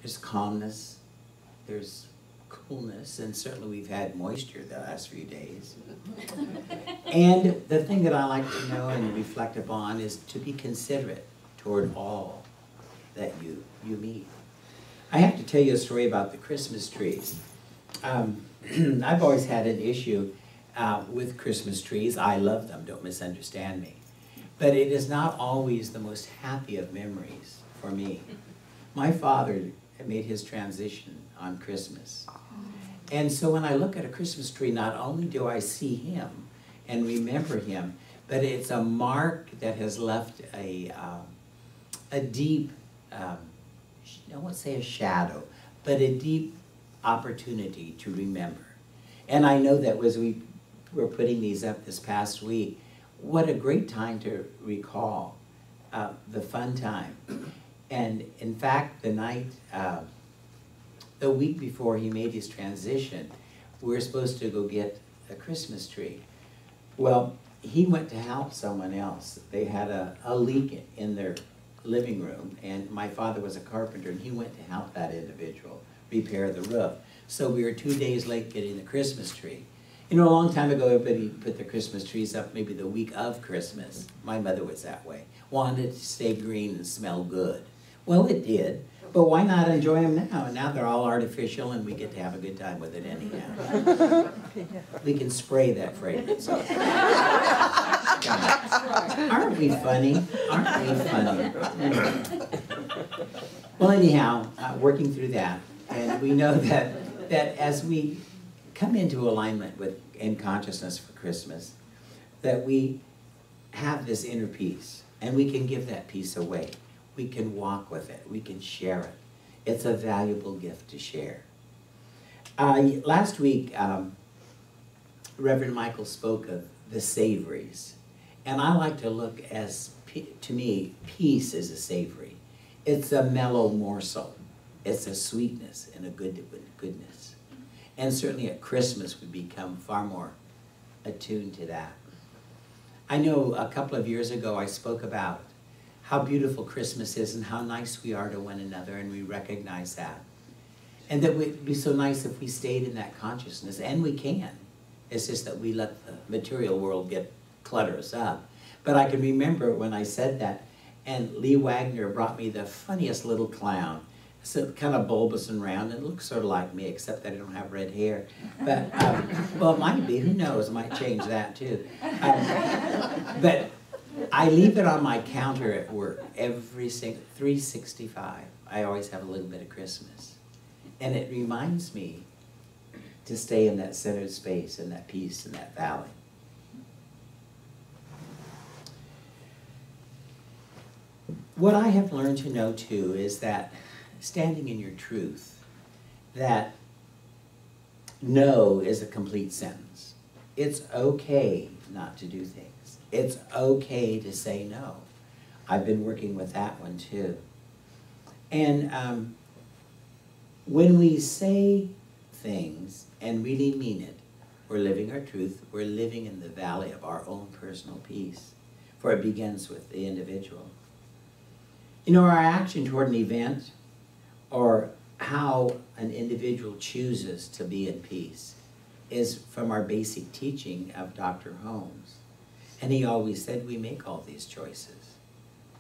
There's calmness, there's coolness, and certainly we've had moisture the last few days. And the thing that I like to know and reflect upon is to be considerate toward all that you meet. I have to tell you a story about the Christmas trees. I've always had an issue with Christmas trees. I love them, don't misunderstand me. But it is not always the most happy of memories for me. My father made his transition on Christmas. And so when I look at a Christmas tree, not only do I see him and remember him, but it's a mark that has left a deep, I won't say a shadow, but a deep opportunity to remember. And I know that as we were putting these up this past week, what a great time to recall the fun time. And in fact, the week before he made his transition, we were supposed to go get a Christmas tree. Well, he went to help someone else. They had a leak in their living room, and my father was a carpenter, and he went to help that individual repair the roof. So we were 2 days late getting the Christmas tree. You know, a long time ago, everybody put their Christmas trees up maybe the week of Christmas. My mother was that way. Wanted to stay green and smell good. Well, it did, but why not enjoy them now? And now they're all artificial, and we get to have a good time with it anyhow. We can spray that fragrance. Aren't we funny? Aren't we funny? Well, anyhow, working through that, and we know that as we come into alignment with in consciousness for Christmas, that we have this inner peace, and we can give that peace away. We can walk with it. We can share it. It's a valuable gift to share. Last week, Reverend Michael spoke of the savories, and I like to look to me, peace is a savory. It's a mellow morsel. It's a sweetness and a goodness. And certainly at Christmas, we become far more attuned to that. I know a couple of years ago, I spoke about how beautiful Christmas is and how nice we are to one another, and we recognize that. And that it would be so nice if we stayed in that consciousness, and we can. It's just that we let the material world clutter us up. But I can remember when I said that, and Lee Wagner brought me the funniest little clown. So kind of bulbous and round, and looks sort of like me, except that I don't have red hair. But, well, it might be, who knows, it might change that too. But I leave it on my counter at work every 365. I always have a little bit of Christmas. And it reminds me to stay in that centered space, in that peace, in that valley. What I have learned to know too is that standing in your truth, that no is a complete sentence. It's okay not to do things. It's okay to say no. I've been working with that one too. And when we say things and really mean it, we're living our truth. We're living in the valley of our own personal peace, for it begins with the individual. You know, our action toward an event or how an individual chooses to be in peace is from our basic teaching of Dr. Holmes. And he always said we make all these choices.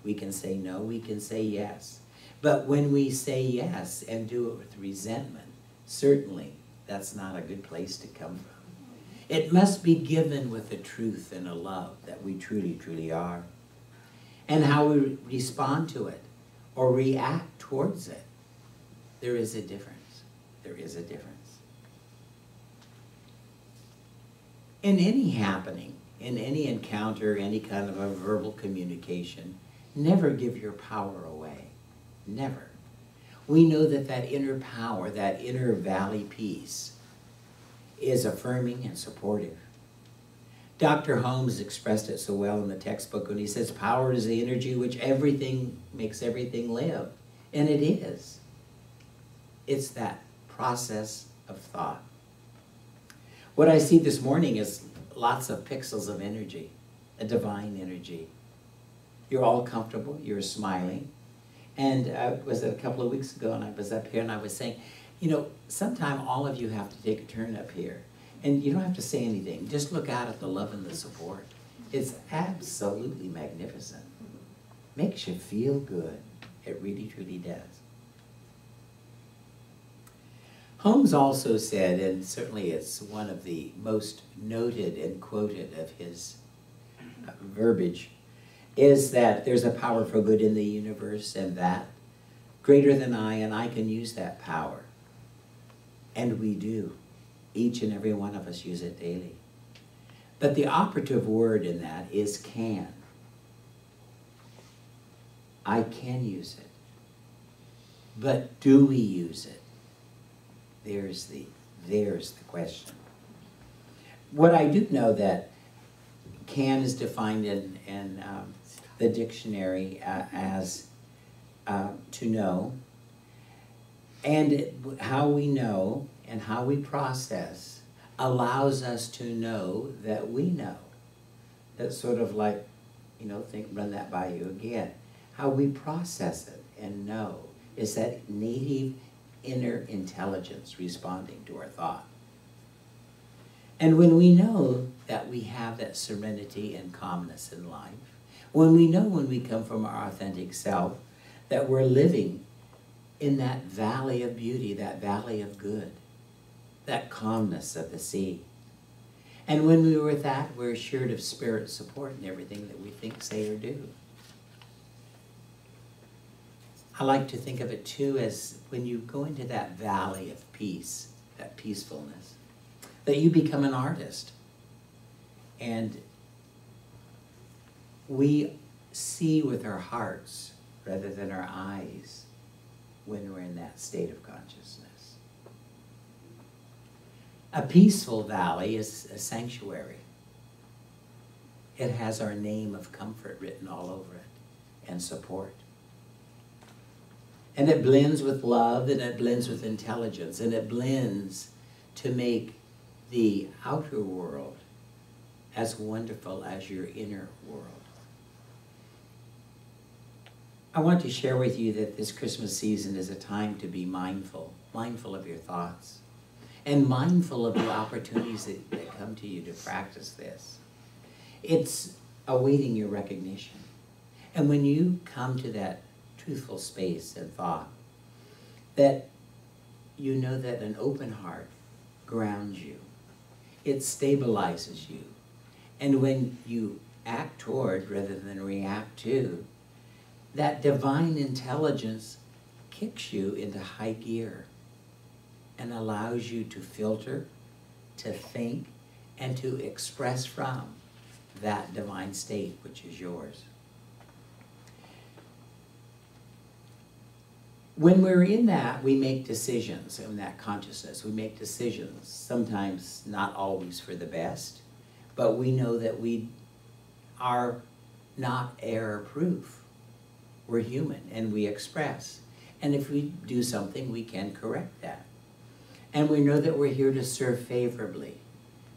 We can say no, we can say yes. But when we say yes and do it with resentment, certainly that's not a good place to come from. It must be given with a truth and a love that we truly, truly are. And how we respond to it or react towards it, there is a difference. There is a difference. In any happening, in any encounter, any kind of a verbal communication, never give your power away. Never. We know that that inner power, that inner valley peace, is affirming and supportive. Dr. Holmes expressed it so well in the textbook when he says, power is the energy which makes everything live. And it is. It's that process of thought. What I see this morning is lots of pixels of energy, a divine energy. You're all comfortable, you're smiling, And was it a couple of weeks ago, and I was up here and I was saying, you know, sometime all of you have to take a turn up here. And you don't have to say anything. Just look out at the love and the support. It's absolutely magnificent. Makes you feel good. It really, truly does. Holmes also said, and certainly it's one of the most noted and quoted of his verbiage, is that there's a power for good in the universe, and that greater than I, and I can use that power. And we do. Each and every one of us use it daily. But the operative word in that is can. I can use it. But do we use it? There's the question. What I do know that can is defined in the dictionary as to know, and how we know and how we process allows us to know that we know. That's sort of like, you know, run that by you again. How we process it and know is that native inner intelligence responding to our thought. And when we know that we have that serenity and calmness in life, when we know when we come from our authentic self that we're living in that valley of beauty, that valley of good, that calmness of the sea. And when we're with that, we're assured of spirit support in everything that we think, say, or do. I like to think of it too as when you go into that valley of peace, that peacefulness, that you become an artist. And we see with our hearts rather than our eyes when we're in that state of consciousness. A peaceful valley is a sanctuary. It has our name of comfort written all over it and support. And it blends with love, and it blends with intelligence, and it blends to make the outer world as wonderful as your inner world. I want to share with you that this Christmas season is a time to be mindful of your thoughts, and mindful of the opportunities that come to you to practice this. It's awaiting your recognition. And when you come to that truthful space and thought, that you know that an open heart grounds you. It stabilizes you. And when you act toward rather than react to, that divine intelligence kicks you into high gear and allows you to filter, to think, and to express from that divine state which is yours. When we're in that, we make decisions in that consciousness. We make decisions, sometimes not always for the best, but we know that we are not error-proof. We're human, and we express. And if we do something, we can correct that. And we know that we're here to serve favorably,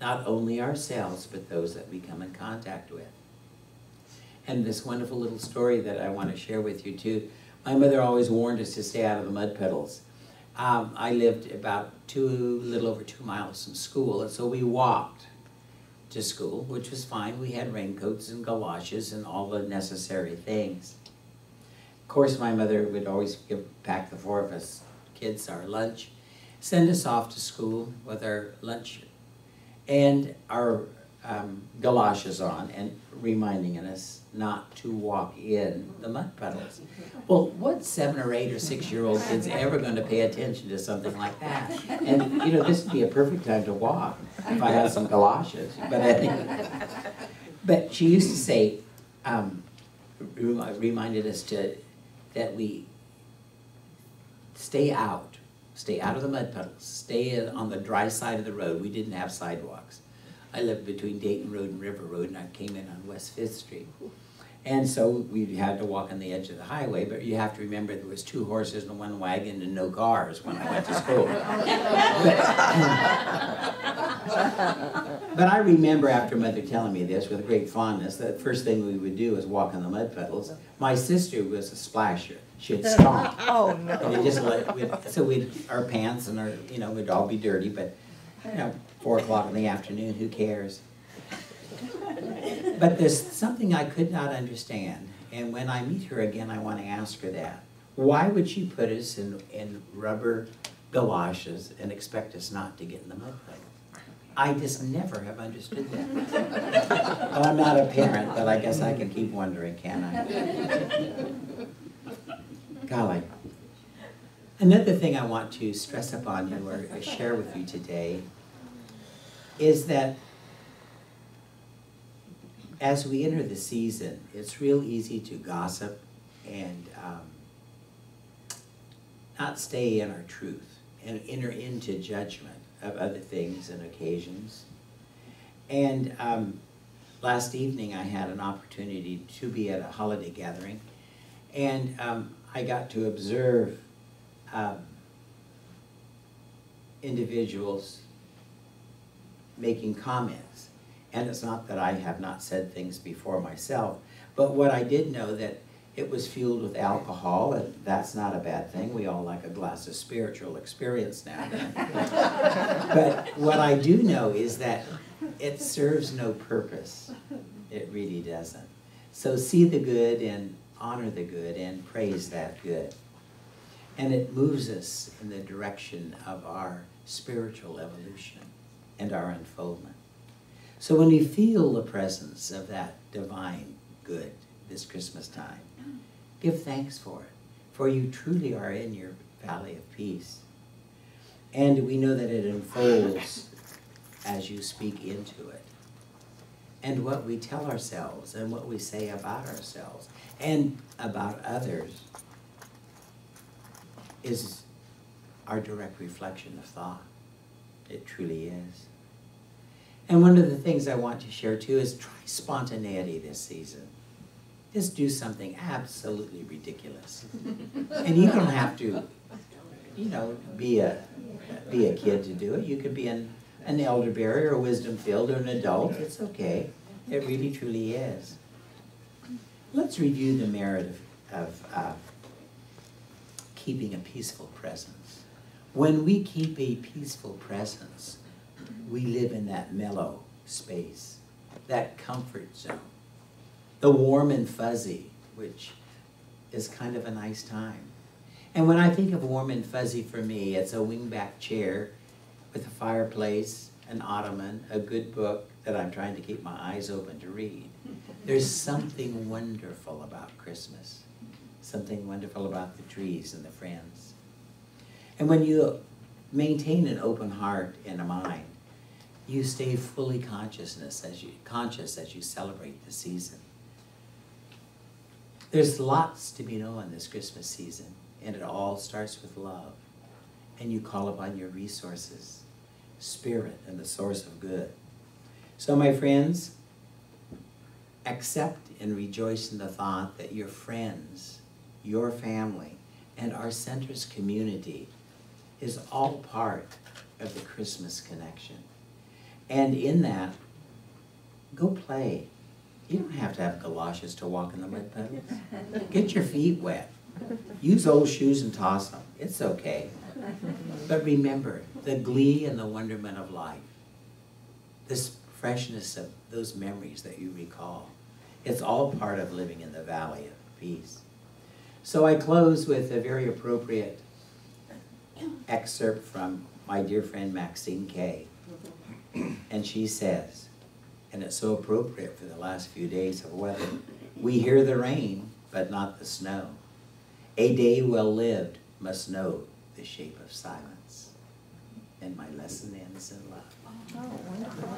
not only ourselves, but those that we come in contact with. And this wonderful little story that I want to share with you, too. My mother always warned us to stay out of the mud puddles. I lived about a little over 2 miles from school, and so we walked to school, which was fine. We had raincoats and galoshes and all the necessary things. Of course, my mother would always pack the 4 of us kids our lunch, send us off to school with our lunch and our galoshes on, and reminding us not to walk in the mud puddles. Well, what 7 or 8 or 6-year-old kid's ever going to pay attention to something like that? And you know, this would be a perfect time to walk if I had some galoshes. But she used to say, reminded us that we stay out of the mud puddles, stay on the dry side of the road. We didn't have sidewalks. I lived between Dayton Road and River Road, and I came in on West 5th Street. And so we had to walk on the edge of the highway, but you have to remember there was 2 horses and 1 wagon and no cars when I went to school. But I remember after Mother telling me this with great fondness, that the first thing we would do was walk on the mud puddles. My sister was a splasher. She'd stomp. Oh, no. And it just our pants and our, we'd all be dirty, but, 4 o'clock in the afternoon, who cares? But there's something I could not understand, and when I meet her again, I want to ask her that. Why would she put us in rubber galoshes and expect us not to get in the mud puddle? I just never have understood that. Well, I'm not a parent, but I guess I can keep wondering, can I? Golly. Another thing I want to stress upon you or share with you today is that as we enter the season, it's real easy to gossip and not stay in our truth and enter into judgment of other things and occasions. And last evening I had an opportunity to be at a holiday gathering, and I got to observe individuals making comments. And it's not that I have not said things before myself, but what I did know that it was fueled with alcohol, and that's not a bad thing. We all like a glass of spiritual experience now. But what I do know is that it serves no purpose. It really doesn't. So see the good and honor the good and praise that good. And it moves us in the direction of our spiritual evolution and our unfoldment. So when you feel the presence of that divine good this Christmas time, give thanks for it, for you truly are in your valley of peace. And we know that it unfolds as you speak into it. And what we tell ourselves and what we say about ourselves and about others is our direct reflection of thought. It truly is. And one of the things I want to share too is try spontaneity this season. Just do something absolutely ridiculous. And you don't have to, be a kid to do it. You could be an elderberry or a wisdom-filled or an adult. It's okay. It really, truly is. Let's review the merit of keeping a peaceful presence. When we keep a peaceful presence, we live in that mellow space, that comfort zone, the warm and fuzzy, which is kind of a nice time. And when I think of warm and fuzzy for me, it's a wingback chair with a fireplace, an ottoman, a good book that I'm trying to keep my eyes open to read. There's something wonderful about Christmas, something wonderful about the trees and the friends. And when you maintain an open heart and a mind, you stay fully conscious as you celebrate the season. There's lots to be known this Christmas season, and it all starts with love. And you call upon your resources, spirit, and the source of good. So my friends, accept and rejoice in the thought that your friends, your family, and our center's community is all part of the Christmas connection. And in that, go play. You don't have to have galoshes to walk in the mud puddles. Get your feet wet. Use old shoes and toss them. It's okay. But remember the glee and the wonderment of life. This freshness of those memories that you recall. It's all part of living in the valley of peace. So I close with a very appropriate excerpt from my dear friend Maxine Kay. And she says, and it's so appropriate for the last few days of weather, we hear the rain, but not the snow. A day well lived must know the shape of silence. And my lesson ends in love. Oh, wonderful.